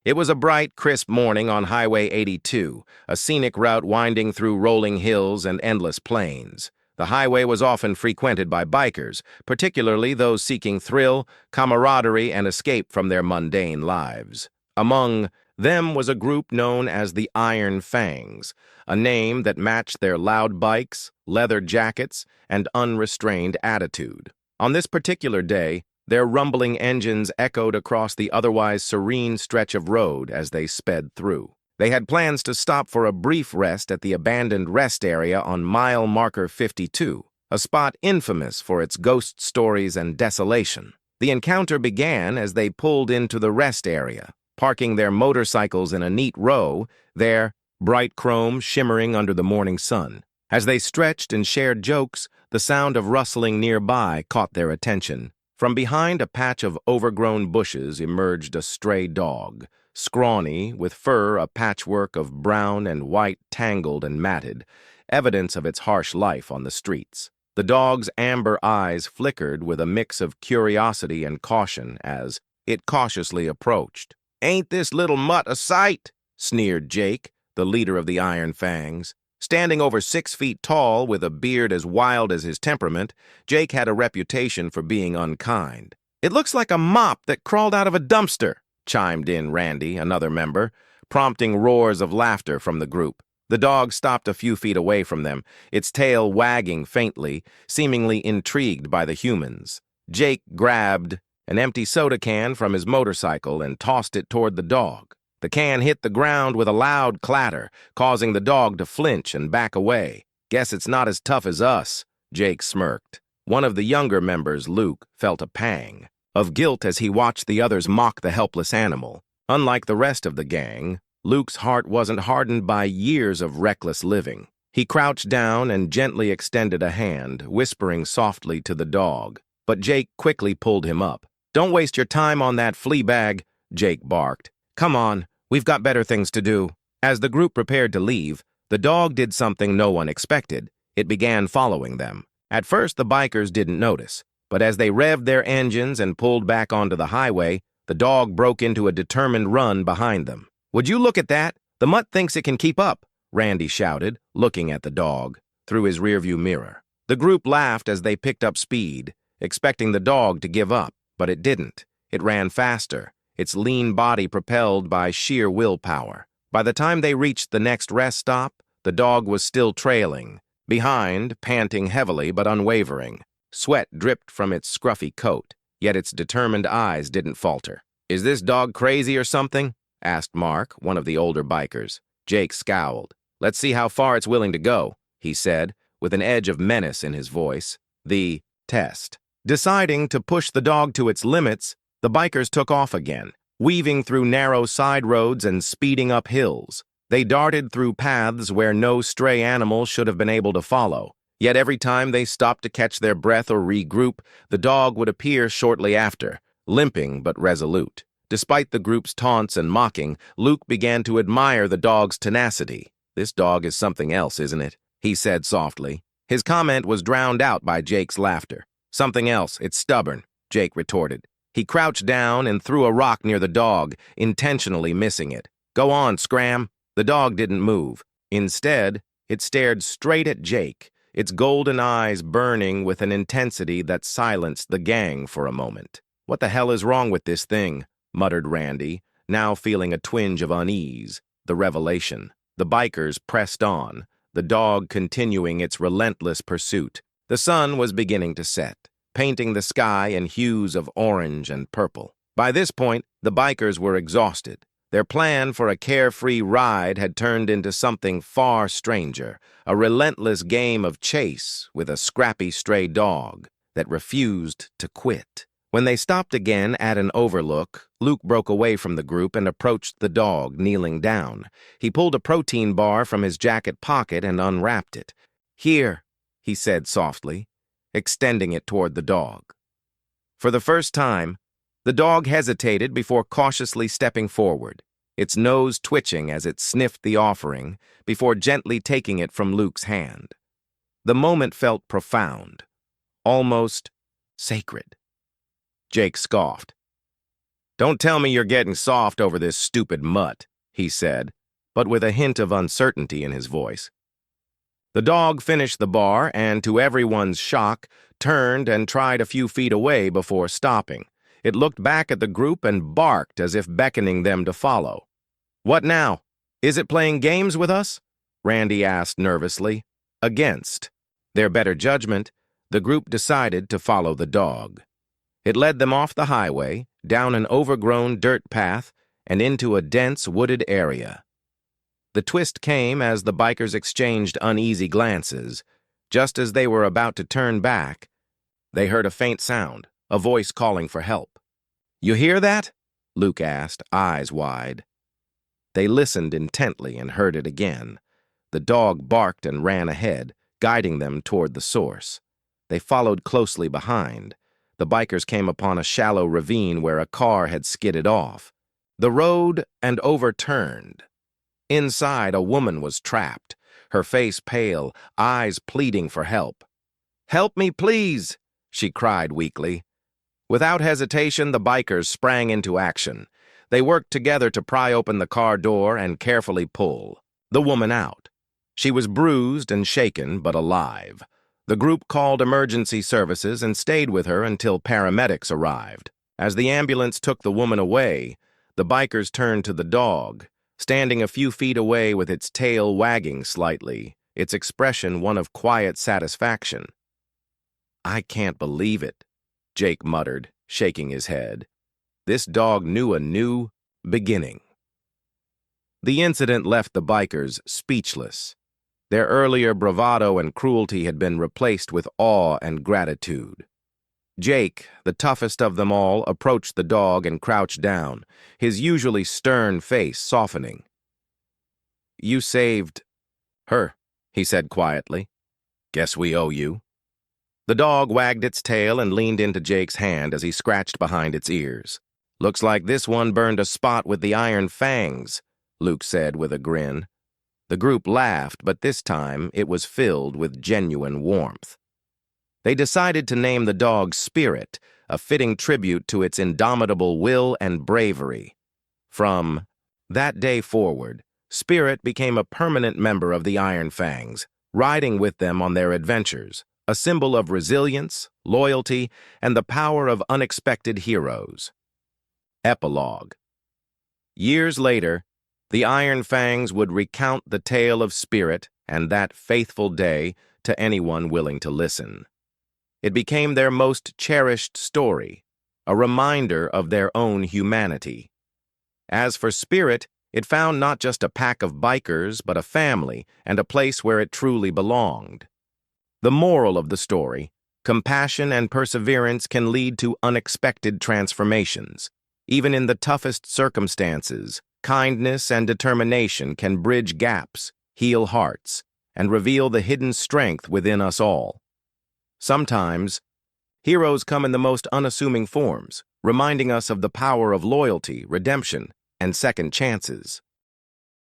It was a bright, crisp morning on Highway 82, a scenic route winding through rolling hills and endless plains. The highway was often frequented by bikers, particularly those seeking thrill, camaraderie, and escape from their mundane lives. Among them was a group known as the Iron Fangs, a name that matched their loud bikes, leather jackets, and unrestrained attitude. On this particular day, their rumbling engines echoed across the otherwise serene stretch of road as they sped through. They had plans to stop for a brief rest at the abandoned rest area on mile marker 52, a spot infamous for its ghost stories and desolation. The encounter began as they pulled into the rest area, parking their motorcycles in a neat row, their bright chrome shimmering under the morning sun. As they stretched and shared jokes, the sound of rustling nearby caught their attention. From behind a patch of overgrown bushes emerged a stray dog, scrawny, with fur a patchwork of brown and white tangled and matted, evidence of its harsh life on the streets. The dog's amber eyes flickered with a mix of curiosity and caution as it cautiously approached. "Ain't this little mutt a sight?" sneered Jake, the leader of the Iron Fangs. Standing over 6 feet tall, with a beard as wild as his temperament, Jake had a reputation for being unkind. "It looks like a mop that crawled out of a dumpster," chimed in Randy, another member, prompting roars of laughter from the group. The dog stopped a few feet away from them, its tail wagging faintly, seemingly intrigued by the humans. Jake grabbed an empty soda can from his motorcycle and tossed it toward the dog. The can hit the ground with a loud clatter, causing the dog to flinch and back away. "Guess it's not as tough as us," Jake smirked. One of the younger members, Luke, felt a pang of guilt as he watched the others mock the helpless animal. Unlike the rest of the gang, Luke's heart wasn't hardened by years of reckless living. He crouched down and gently extended a hand, whispering softly to the dog. But Jake quickly pulled him up. "Don't waste your time on that flea bag," Jake barked. "Come on. We've got better things to do." As the group prepared to leave, the dog did something no one expected. It began following them. At first, the bikers didn't notice, but as they revved their engines and pulled back onto the highway, the dog broke into a determined run behind them. "Would you look at that? The mutt thinks it can keep up," Randy shouted, looking at the dog through his rearview mirror. The group laughed as they picked up speed, expecting the dog to give up, but it didn't. It ran faster, its lean body propelled by sheer willpower. By the time they reached the next rest stop, the dog was still trailing, behind, panting heavily but unwavering. Sweat dripped from its scruffy coat, yet its determined eyes didn't falter. "Is this dog crazy or something?" asked Mark, one of the older bikers. Jake scowled. "Let's see how far it's willing to go," he said, with an edge of menace in his voice. The test. Deciding to push the dog to its limits, the bikers took off again, weaving through narrow side roads and speeding up hills. They darted through paths where no stray animal should have been able to follow. Yet every time they stopped to catch their breath or regroup, the dog would appear shortly after, limping but resolute. Despite the group's taunts and mocking, Luke began to admire the dog's tenacity. "This dog is something else, isn't it?" he said softly. His comment was drowned out by Jake's laughter. "Something else, it's stubborn," Jake retorted. He crouched down and threw a rock near the dog, intentionally missing it. "Go on, Scram." The dog didn't move. Instead, it stared straight at Jake, its golden eyes burning with an intensity that silenced the gang for a moment. "What the hell is wrong with this thing?" muttered Randy, now feeling a twinge of unease. The revelation. The bikers pressed on, the dog continuing its relentless pursuit. The sun was beginning to set, painting the sky in hues of orange and purple. By this point, the bikers were exhausted. Their plan for a carefree ride had turned into something far stranger, a relentless game of chase with a scrappy stray dog that refused to quit. When they stopped again at an overlook, Luke broke away from the group and approached the dog, kneeling down. He pulled a protein bar from his jacket pocket and unwrapped it. "Here," he said softly, extending it toward the dog. For the first time, the dog hesitated before cautiously stepping forward, its nose twitching as it sniffed the offering before gently taking it from Luke's hand. The moment felt profound, almost sacred. Jake scoffed. Don't tell me you're getting soft over this stupid mutt, he said, but with a hint of uncertainty in his voice. The dog finished the bar and, to everyone's shock, turned and tried a few feet away before stopping. It looked back at the group and barked as if beckoning them to follow. "What now? Is it playing games with us?" Randy asked nervously. Against their better judgment, the group decided to follow the dog. It led them off the highway, down an overgrown dirt path, and into a dense wooded area. The twist came as the bikers exchanged uneasy glances. Just as they were about to turn back, they heard a faint sound, a voice calling for help. "You hear that?" Luke asked, eyes wide. They listened intently and heard it again. The dog barked and ran ahead, guiding them toward the source. They followed closely behind. The bikers came upon a shallow ravine where a car had skidded off the road and overturned. Inside, a woman was trapped, her face pale, eyes pleading for help. "Help me, please," she cried weakly. Without hesitation, the bikers sprang into action. They worked together to pry open the car door and carefully pull the woman out. She was bruised and shaken, but alive. The group called emergency services and stayed with her until paramedics arrived. As the ambulance took the woman away, the bikers turned to the dog, standing a few feet away with its tail wagging slightly, its expression one of quiet satisfaction. "I can't believe it," Jake muttered, shaking his head. This dog knew a new beginning. The incident left the bikers speechless. Their earlier bravado and cruelty had been replaced with awe and gratitude. Jake, the toughest of them all, approached the dog and crouched down, his usually stern face softening. "You saved her," he said quietly. "Guess we owe you." The dog wagged its tail and leaned into Jake's hand as he scratched behind its ears. "Looks like this one burned a spot with the iron fangs," Luke said with a grin. The group laughed, but this time it was filled with genuine warmth. They decided to name the dog Spirit, a fitting tribute to its indomitable will and bravery. From that day forward, Spirit became a permanent member of the Iron Fangs, riding with them on their adventures, a symbol of resilience, loyalty, and the power of unexpected heroes. Epilogue. Years later, the Iron Fangs would recount the tale of Spirit and that faithful day to anyone willing to listen. It became their most cherished story, a reminder of their own humanity. As for Spirit, it found not just a pack of bikers, but a family and a place where it truly belonged. The moral of the story: compassion and perseverance can lead to unexpected transformations. Even in the toughest circumstances, kindness and determination can bridge gaps, heal hearts, and reveal the hidden strength within us all. Sometimes, heroes come in the most unassuming forms, reminding us of the power of loyalty, redemption, and second chances.